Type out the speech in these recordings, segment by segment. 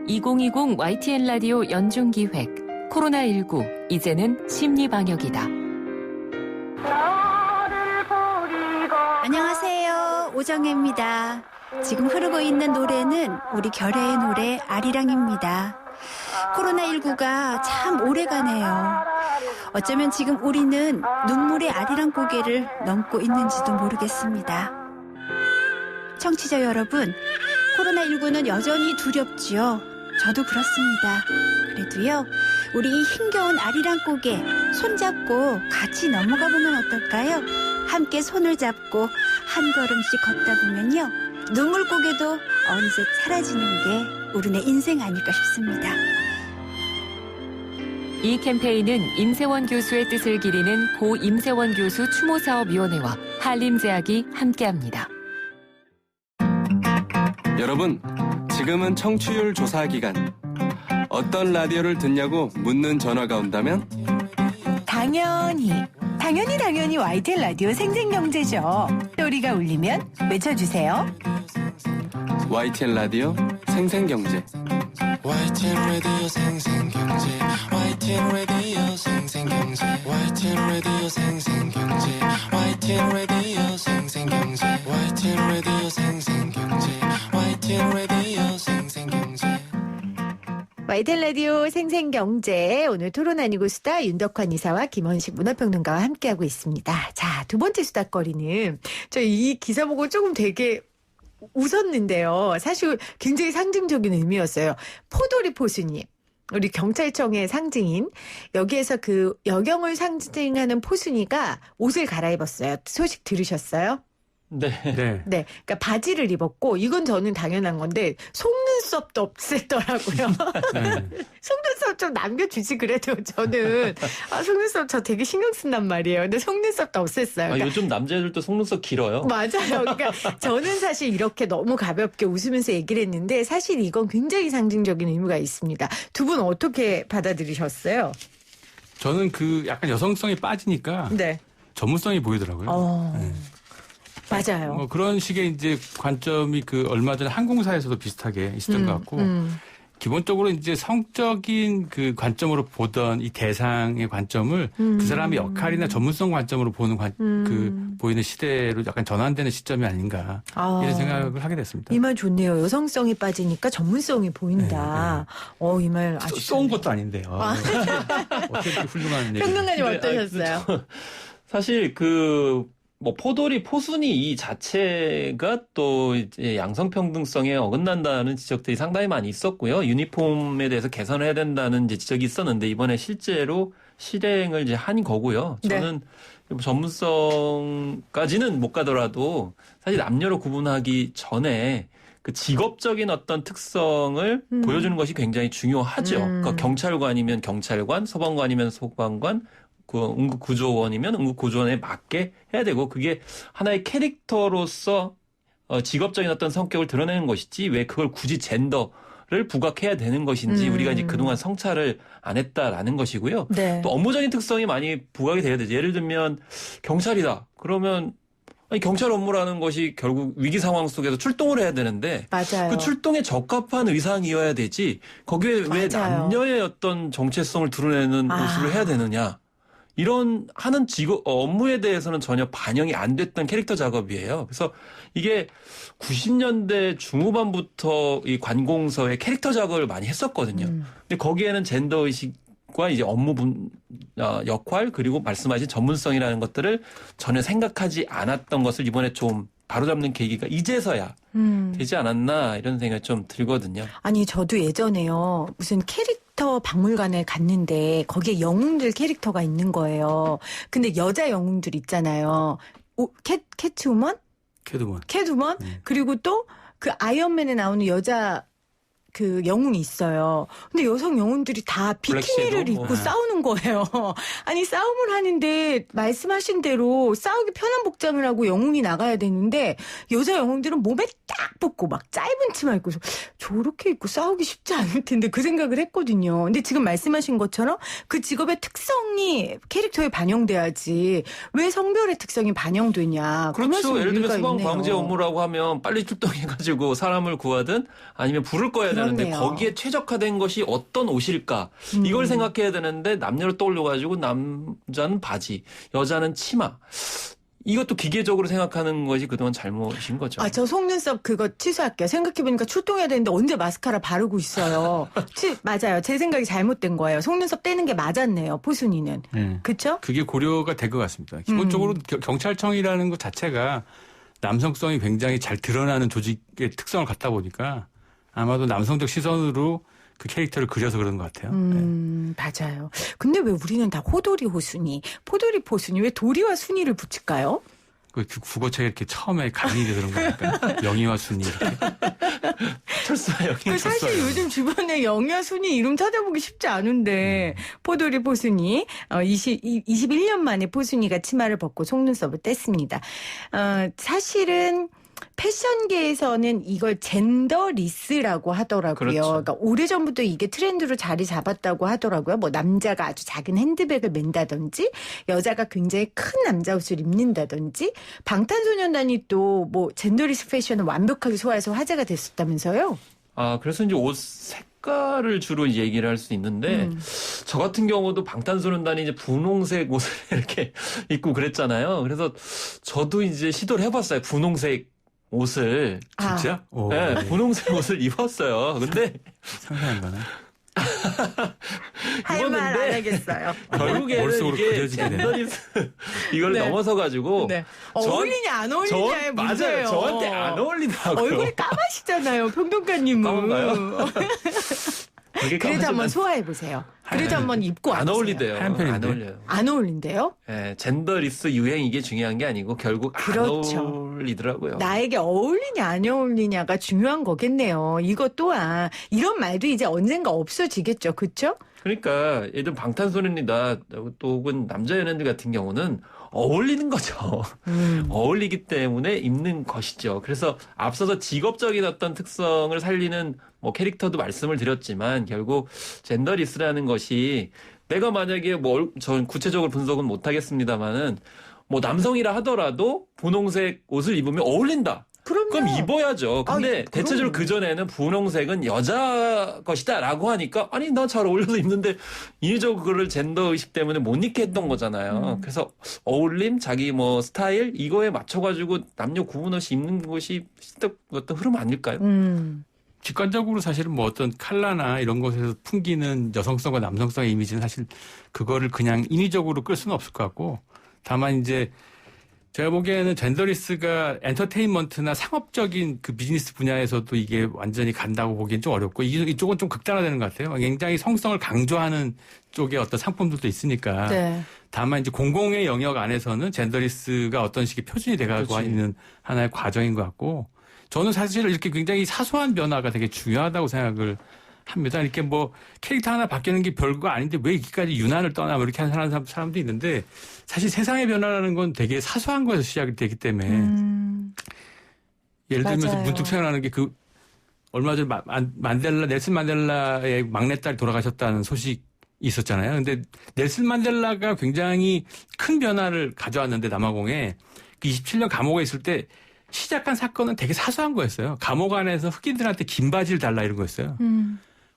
2020 YTN 라디오 연중기획 코로나19 이제는 심리방역이다. 안녕하세요. 오정혜입니다. 지금 흐르고 있는 노래는 우리 결혜의 노래 아리랑입니다. 코로나19가 참 오래가네요. 어쩌면 지금 우리는 눈물의 아리랑 고개를 넘고 있는지도 모르겠습니다. 청취자 여러분, 코로나19는 여전히 두렵지요. 저도 그렇습니다. 그래도요, 우리 이 힘겨운 아리랑 고개 손잡고 같이 넘어가 보면 어떨까요? 함께 손을 잡고 한 걸음씩 걷다 보면요, 눈물 고개도 어느새 사라지는 게 우리네 인생 아닐까 싶습니다. 이 캠페인은 임세원 교수의 뜻을 기리는 고 임세원 교수 추모사업위원회와 한림제약이 함께합니다. 여러분, 지금은 청취율 조사 기간. 어떤 라디오를 듣냐고 묻는 전화가 온다면? 당연히 YTN 라디오 생생경제죠. 소리가 울리면 외쳐주세요. YTN 라디오 생생경제. YTN 라디오 생생경제. YTN 라디오 생생경제. YTN 라디오 생생경제. YTN 라디오 생생경제. YTN 라디오 생생경제. YTN 라디오 생생경제. YTN 라디오 생생경제, 오늘 토론 아니고 수다 윤덕환 이사와 김원식 문화평론가와 함께하고 있습니다. 자, 두 번째 수다거리는 저 이 기사 보고 조금 되게 웃었는데요. 사실 굉장히 상징적인 의미였어요. 포도리 포수님, 우리 경찰청의 상징인, 여기에서 그 여경을 상징하는 포순이가 옷을 갈아입었어요. 소식 들으셨어요? 네. 그러니까 바지를 입었고, 이건 저는 당연한 건데 속눈썹도 없앴더라고요. 속눈썹 좀 남겨주지 그래도 저는. 속눈썹 저 되게 신경 쓴단 말이에요. 근데 속눈썹도 없앴어요. 그러니까 요즘 남자애들도 속눈썹 길어요. 맞아요. 그러니까 저는 사실 이렇게 너무 가볍게 웃으면서 얘기를 했는데 사실 이건 굉장히 상징적인 의미가 있습니다. 두 분 어떻게 받아들이셨어요? 저는 그 약간 여성성이 빠지니까 네. 전문성이 보이더라고요. 네. 맞아요. 뭐 그런 식의 이제 관점이 그 얼마 전에 항공사에서도 비슷하게 있었던 것 같고, 기본적으로 이제 성적인 그 관점으로 보던 이 대상의 관점을 그 사람의 역할이나 전문성 관점으로 보는 보이는 시대로 약간 전환되는 시점이 아닌가, 이런 생각을 하게 됐습니다. 이 말 좋네요. 여성성이 빠지니까 전문성이 보인다. 이 말 아주 쏜 것도 아닌데요. 어떻게 이렇게 훌륭한 얘기. 평론가님 어떠셨어요? 사실 포도리 포순이 이 자체가 또 이제 양성평등성에 어긋난다는 지적들이 상당히 많이 있었고요. 유니폼에 대해서 개선을 해야 된다는 이제 지적이 있었는데, 이번에 실제로 실행을 이제 한 거고요. 저는 전문성까지는 못 가더라도 사실 남녀로 구분하기 전에 그 직업적인 어떤 특성을 보여주는 것이 굉장히 중요하죠. 그러니까 경찰관이면 경찰관, 소방관이면 소방관, 그 응급구조원이면 응급구조원에 맞게 해야 되고, 그게 하나의 캐릭터로서 직업적인 어떤 성격을 드러내는 것이지 왜 그걸 굳이 젠더를 부각해야 되는 것인지 우리가 이제 그동안 성찰을 안 했다라는 것이고요. 네. 또 업무적인 특성이 많이 부각이 돼야 되죠. 예를 들면 경찰이다. 그러면 경찰 업무라는 것이 결국 위기 상황 속에서 출동을 해야 되는데, 맞아요. 그 출동에 적합한 의상이어야 되지 거기에 왜 남녀의 어떤 정체성을 드러내는 모습을 해야 되느냐. 이런 하는 업무에 대해서는 전혀 반영이 안 됐던 캐릭터 작업이에요. 그래서 이게 90년대 중후반부터 이 관공서의 캐릭터 작업을 많이 했었거든요. 근데 거기에는 젠더 의식과 이제 업무 역할, 그리고 말씀하신 전문성이라는 것들을 전혀 생각하지 않았던 것을 이번에 좀 바로잡는 계기가 이제서야 되지 않았나, 이런 생각이 좀 들거든요. 아니, 저도 예전에요, 무슨 캐릭터 박물관에 갔는데 거기에 영웅들 캐릭터가 있는 거예요. 근데 여자 영웅들 있잖아요. 캐트우먼? 캐트우먼? 그리고 또 그 아이언맨에 나오는 여자 그 영웅이 있어요. 근데 여성 영웅들이 다 비키니를 입고 싸우는 거예요. 아니, 싸움을 하는데 말씀하신 대로 싸우기 편한 복장을 하고 영웅이 나가야 되는데 여자 영웅들은 몸에 딱 붙고 막 짧은 치마 입고, 저렇게 입고 싸우기 쉽지 않을 텐데 그 생각을 했거든요. 근데 지금 말씀하신 것처럼 그 직업의 특성이 캐릭터에 반영돼야지 왜 성별의 특성이 반영되냐. 그렇죠. 예를 들면 소방방재 업무라고 하면 빨리 출동해가지고 사람을 구하든 아니면 불을 꺼야 되는 되는데 그렇네요. 거기에 최적화된 것이 어떤 옷일까? 이걸 생각해야 되는데 남녀를 떠올려가지고 남자는 바지, 여자는 치마. 이것도 기계적으로 생각하는 것이 그동안 잘못인 거죠. 아, 저 속눈썹 그거 취소할게요. 생각해보니까 출동해야 되는데 언제 마스카라 바르고 있어요. 맞아요. 제 생각이 잘못된 거예요. 속눈썹 떼는 게 맞았네요. 포순이는. 그쵸? 그게 고려가 될 것 같습니다. 기본적으로 경찰청이라는 것 자체가 남성성이 굉장히 잘 드러나는 조직의 특성을 갖다 보니까 아마도 남성적 시선으로 그 캐릭터를 그려서 그런 것 같아요. 맞아요. 근데 왜 우리는 다 호돌이 호순이, 포돌이 포순이, 왜 도리와 순이를 붙일까요? 그 국어책에 이렇게 처음에 강의를 그런 거니까 영희와 순이 이렇게. 철수야, 여기 사실 철수야. 요즘 주변에 영희와 순이 이름 찾아보기 쉽지 않은데 포돌이 포순이 21년 만에 포순이가 치마를 벗고 속눈썹을 뗐습니다. 사실은 패션계에서는 이걸 젠더리스라고 하더라고요. 그렇죠. 그러니까 오래전부터 이게 트렌드로 자리 잡았다고 하더라고요. 뭐 남자가 아주 작은 핸드백을 맨다든지 여자가 굉장히 큰 남자 옷을 입는다든지 방탄소년단이 또 뭐 젠더리스 패션을 완벽하게 소화해서 화제가 됐었다면서요? 아, 그래서 이제 옷 색깔을 주로 얘기를 할 수 있는데, 저 같은 경우도 방탄소년단이 이제 분홍색 옷을 이렇게 입고 그랬잖아요. 그래서 저도 이제 시도를 해봤어요. 분홍색 옷을. 진짜? 오, 네, 분홍색 옷을 입었어요. 근데 상상한 거네. 할 말 안 하겠어요. 결국에는 머릿속으로 이게 그려지게 되네. 젠더리스 이걸 네. 넘어서가지고. 네. 어울리냐 안 어울리냐의 문제예요. 맞아요. 저한테 안 어울리더라고요. 얼굴이 까마시잖아요, 평론가님은. 까만가요? 그게 그래도 한번 까마지만 소화해보세요. 그래도 한번 입고 안 와보세요. 어울리대요. 하얀 편인데. 안 어울려요. 안 어울린대요? 예, 젠더리스 유행 이게 중요한 게 아니고 결국 그렇죠. 안 어울리더라고요. 나에게 어울리냐 안 어울리냐가 중요한 거겠네요. 이것 또한 이런 말도 이제 언젠가 없어지겠죠. 그렇죠? 그러니까 예를 들면 방탄소년이다 또 혹은 남자 연예인들 같은 경우는 어울리는 거죠. 어울리기 때문에 입는 것이죠. 그래서 앞서서 직업적인 어떤 특성을 살리는 뭐 캐릭터도 말씀을 드렸지만 결국 젠더리스라는 것이 내가 만약에 전 구체적으로 분석은 못 하겠습니다만은 뭐 남성이라 하더라도 분홍색 옷을 입으면 어울린다. 그럼요. 그럼 입어야죠. 근데 그럼. 대체적으로 그전에는 분홍색은 여자 것이다 라고 하니까 아니 나 잘 어울려서 입는데 인위적으로 그거를 젠더 의식 때문에 못 입게 했던 거잖아요. 그래서 어울림, 자기 뭐 스타일 이거에 맞춰가지고 남녀 구분 없이 입는 것이 어떤 흐름 아닐까요? 직관적으로 사실은 뭐 어떤 컬러나 이런 것에서 풍기는 여성성과 남성성의 이미지는 사실 그거를 그냥 인위적으로 끌 수는 없을 것 같고 다만 이제 제가 보기에는 젠더리스가 엔터테인먼트나 상업적인 그 비즈니스 분야에서도 이게 완전히 간다고 보기엔 좀 어렵고 이쪽은 좀 극단화되는 것 같아요. 굉장히 성성을 강조하는 쪽의 어떤 상품들도 있으니까. 네. 다만 이제 공공의 영역 안에서는 젠더리스가 어떤 식의 표준이 돼가고 그렇지. 있는 하나의 과정인 것 같고 저는 사실 이렇게 굉장히 사소한 변화가 되게 중요하다고 생각을 합니다. 이렇게 뭐 캐릭터 하나 바뀌는 게 별거 아닌데 왜 이기까지 유난을 떠나 뭐 이렇게 하는 사람도 있는데 사실 세상의 변화라는 건 되게 사소한 거에서 시작이 되기 때문에 예를 들면서 맞아요. 문득 생각나는 게 그 얼마 전에 넬슨 만델라의 막내딸이 돌아가셨다는 소식이 있었잖아요. 근데 넬슨 만델라가 굉장히 큰 변화를 가져왔는데 남아공에 그 27년 감옥에 있을 때 시작한 사건은 되게 사소한 거였어요. 감옥 안에서 흑인들한테 긴 바지를 달라 이런 거였어요.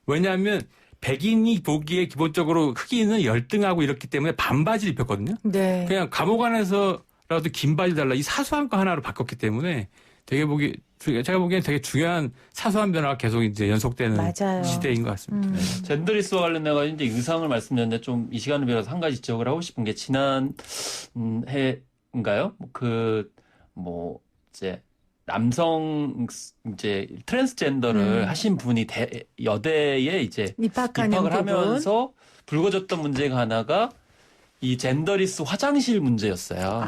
왜냐하면 백인이 보기에 기본적으로 흑인은 열등하고 이렇기 때문에 반바지를 입혔거든요. 네. 그냥 감옥 안에서라도 긴 바지 달라 이 사소한 거 하나로 바꿨기 때문에 제가 보기엔 되게 중요한 사소한 변화가 계속 이제 연속되는 맞아요. 시대인 것 같습니다. 네. 젠더리스와 관련해서 이제 의상을 말씀드렸는데 좀 이 시간을 빌어서 한 가지 지적을 하고 싶은 게 지난 해인가요? 이제 남성 이제 트랜스젠더를 하신 분이 여대에 이제 입학을 하면서 불거졌던 문제가 하나가 이 젠더리스 화장실 문제였어요.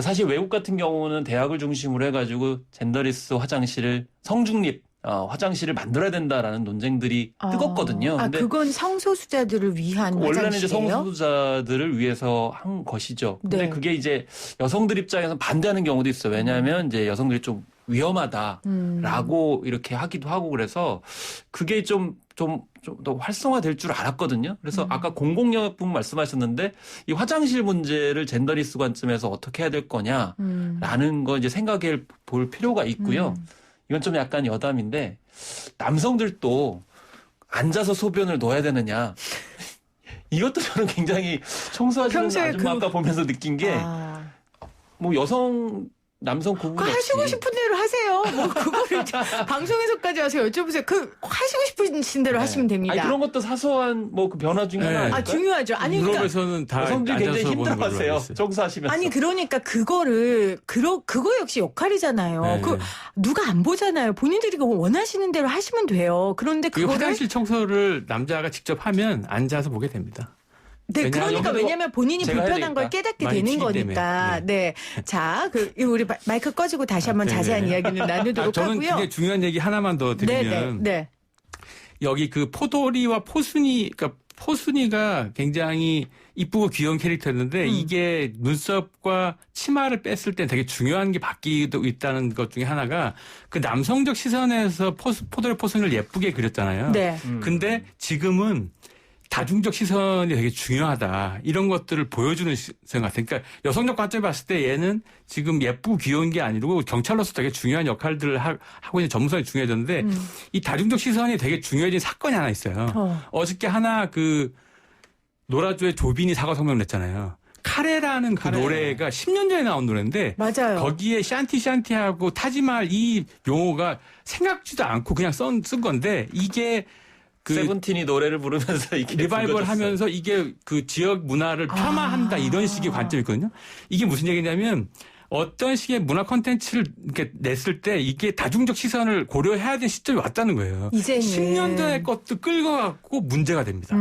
사실 외국 같은 경우는 대학을 중심으로 해가지고 젠더리스 화장실을 성중립 화장실을 만들어야 된다라는 논쟁들이 뜨겁거든요. 근데 그건 성소수자들을 위한 원래는 이제 화장실이에요? 성소수자들을 위해서 한 것이죠. 근데 네. 그게 이제 여성들 입장에서 반대하는 경우도 있어요. 왜냐하면 이제 여성들이 좀 위험하다라고 이렇게 하기도 하고 그래서 그게 좀 더 활성화될 줄 알았거든요. 그래서 아까 공공영역 부분 말씀하셨는데 이 화장실 문제를 젠더리스 관점에서 어떻게 해야 될 거냐라는 거 이제 생각해 볼 필요가 있고요. 이건 좀 약간 여담인데 남성들도 앉아서 소변을 놓아야 되느냐. 이것도 저는 굉장히 청소하시는 아줌마 아까 보면서 느낀 게 뭐 남성 구분 없이 하시고 싶은 대로 하세요. 뭐 그거를 방송에서까지 하세요. 여쭤보세요. 하시고 싶으신 대로 하시면 됩니다. 아니, 그런 것도 사소한 뭐 그 변화 중에 하나 아닐까요? 중요하죠. 아니 유럽에서는 다 여성들이 굉장히 힘들어하세요. 청소하시면서. 아니 그러니까 그거 역시 역할이잖아요. 네. 누가 안 보잖아요. 본인들이 원하시는 대로 하시면 돼요. 그런데 그거를 화장실 청소를 남자가 직접 하면 앉아서 보게 됩니다. 네, 그러니까 왜냐면 본인이 불편한 걸 깨닫게 되는 거니까. 네. 자, 우리 마이크 꺼지고 다시 한번 자세한 이야기를 나누도록 저는 하고요. 굉장히 중요한 얘기 하나만 더 드리면 네. 여기 그 포도리와 그러니까 포순이가 굉장히 이쁘고 귀여운 캐릭터였는데 이게 눈썹과 치마를 뺐을 때 되게 중요한 게 바뀌고 있다는 것 중에 하나가 그 남성적 시선에서 포도리 포순이를 예쁘게 그렸잖아요. 네. 근데 지금은 다중적 시선이 되게 중요하다. 이런 것들을 보여주는 시선 같아요. 그러니까 여성적 관점에 봤을 때 얘는 지금 예쁘고 귀여운 게 아니고 경찰로서 되게 중요한 역할들을 하고 있는 전문성이 중요해졌는데 이 다중적 시선이 되게 중요해진 사건이 하나 있어요. 어저께 하나 노라조의 조빈이 사과 성명을 냈잖아요. 카레라는 그 노래가 10년 전에 나온 노래인데 맞아요. 거기에 샨티하고 타지말 이 용어가 생각지도 않고 그냥 쓴 건데 이게 세븐틴이 노래를 부르면서 이게 리바이벌 하면서 이게 그 지역 문화를 폄하한다 이런 식의 관점이 있거든요. 이게 무슨 얘기냐면 어떤 식의 문화 콘텐츠를 이렇게 냈을 때 이게 다중적 시선을 고려해야 될 시점이 왔다는 거예요. 이제는 10년 전의 것도 끌고 갖고 문제가 됩니다.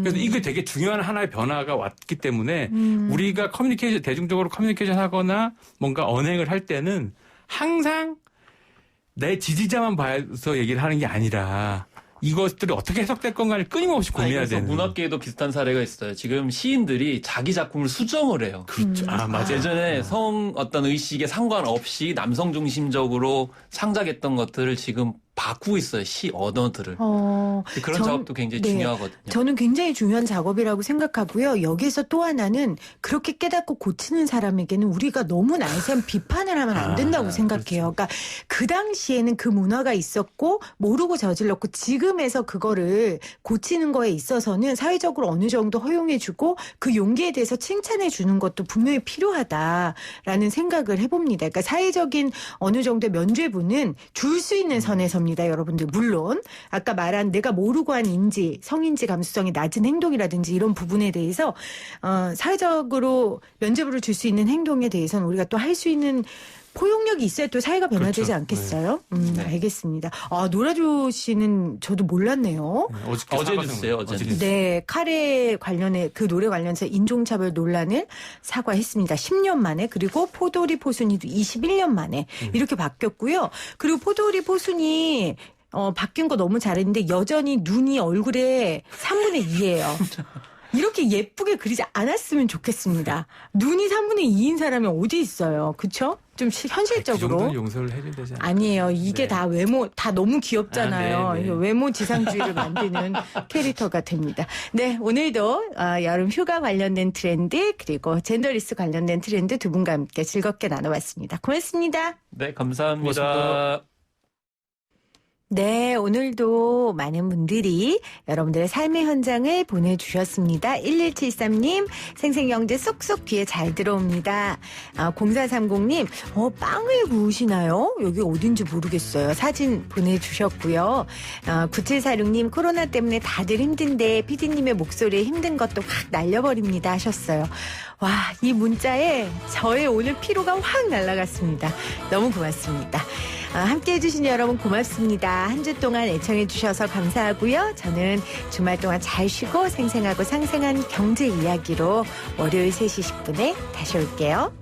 그래서 이게 되게 중요한 하나의 변화가 왔기 때문에 우리가 대중적으로 커뮤니케이션 하거나 뭔가 언행을 할 때는 항상 내 지지자만 봐서 얘기를 하는 게 아니라 이것들이 어떻게 해석될 건가를 끊임없이 고민해야 되는. 문학계에도 비슷한 사례가 있어요. 지금 시인들이 자기 작품을 수정을 해요. 그렇죠. 맞아요. 예전에 어떤 의식에 상관없이 남성 중심적으로 창작했던 것들을 지금 바꾸고 있어요. 시 언어들을. 그런 작업도 굉장히 중요하거든요. 저는 굉장히 중요한 작업이라고 생각하고요. 여기서 또 하나는 그렇게 깨닫고 고치는 사람에게는 우리가 너무 날쌘 비판을 하면 안 된다고 생각해요. 그렇죠. 그러니까 그 당시에는 그 문화가 있었고 모르고 저질렀고 지금에서 그거를 고치는 거에 있어서는 사회적으로 어느 정도 허용해주고 그 용기에 대해서 칭찬해 주는 것도 분명히 필요하다라는 생각을 해봅니다. 그러니까 사회적인 어느 정도의 면죄부는 줄 수 있는 선에서 여러분들 물론 아까 말한 내가 모르고 한 인지, 성인지 감수성이 낮은 행동이라든지 이런 부분에 대해서 사회적으로 면죄부를 줄 수 있는 행동에 대해서는 우리가 또 할 수 있는 포용력이 있어야 또 사회가 변화되지 그렇죠. 않겠어요? 알겠습니다. 노라조 씨는 저도 몰랐네요. 어제 뉴스예요. 어제 뉴스. 네, 카레 관련해 그 노래 관련해서 인종차별 논란을 사과했습니다. 10년 만에. 그리고 포도리 포순이도 21년 만에 이렇게 바뀌었고요. 그리고 포도리 포순이 바뀐 거 너무 잘했는데 여전히 눈이 얼굴에 3분의 2예요. 이렇게 예쁘게 그리지 않았으면 좋겠습니다. 눈이 3분의 2인 사람이 어디 있어요. 그렇죠? 좀 현실적으로. 그 정도는 용서를 해야 되지 않나요? 아니에요. 이게 다 외모 다 너무 귀엽잖아요. 네. 외모 지상주의를 만드는 캐릭터가 됩니다. 네, 오늘도 여름 휴가 관련된 트렌드 그리고 젠더리스 관련된 트렌드 두 분과 함께 즐겁게 나눠봤습니다. 고맙습니다. 네, 감사합니다. 고맙습니다. 네, 오늘도 많은 분들이 여러분들의 삶의 현장을 보내주셨습니다. 1173님, 생생경제 쏙쏙 귀에 잘 들어옵니다. 0430님, 빵을 구우시나요? 여기 어딘지 모르겠어요. 사진 보내주셨고요. 9746님, 코로나 때문에 다들 힘든데 PD님의 목소리에 힘든 것도 확 날려버립니다 하셨어요. 와, 이 문자에 저의 오늘 피로가 확 날아갔습니다. 너무 고맙습니다. 함께 해주신 여러분 고맙습니다. 한 주 동안 애청해 주셔서 감사하고요. 저는 주말 동안 잘 쉬고 생생하고 상생한 경제 이야기로 월요일 3시 10분에 다시 올게요.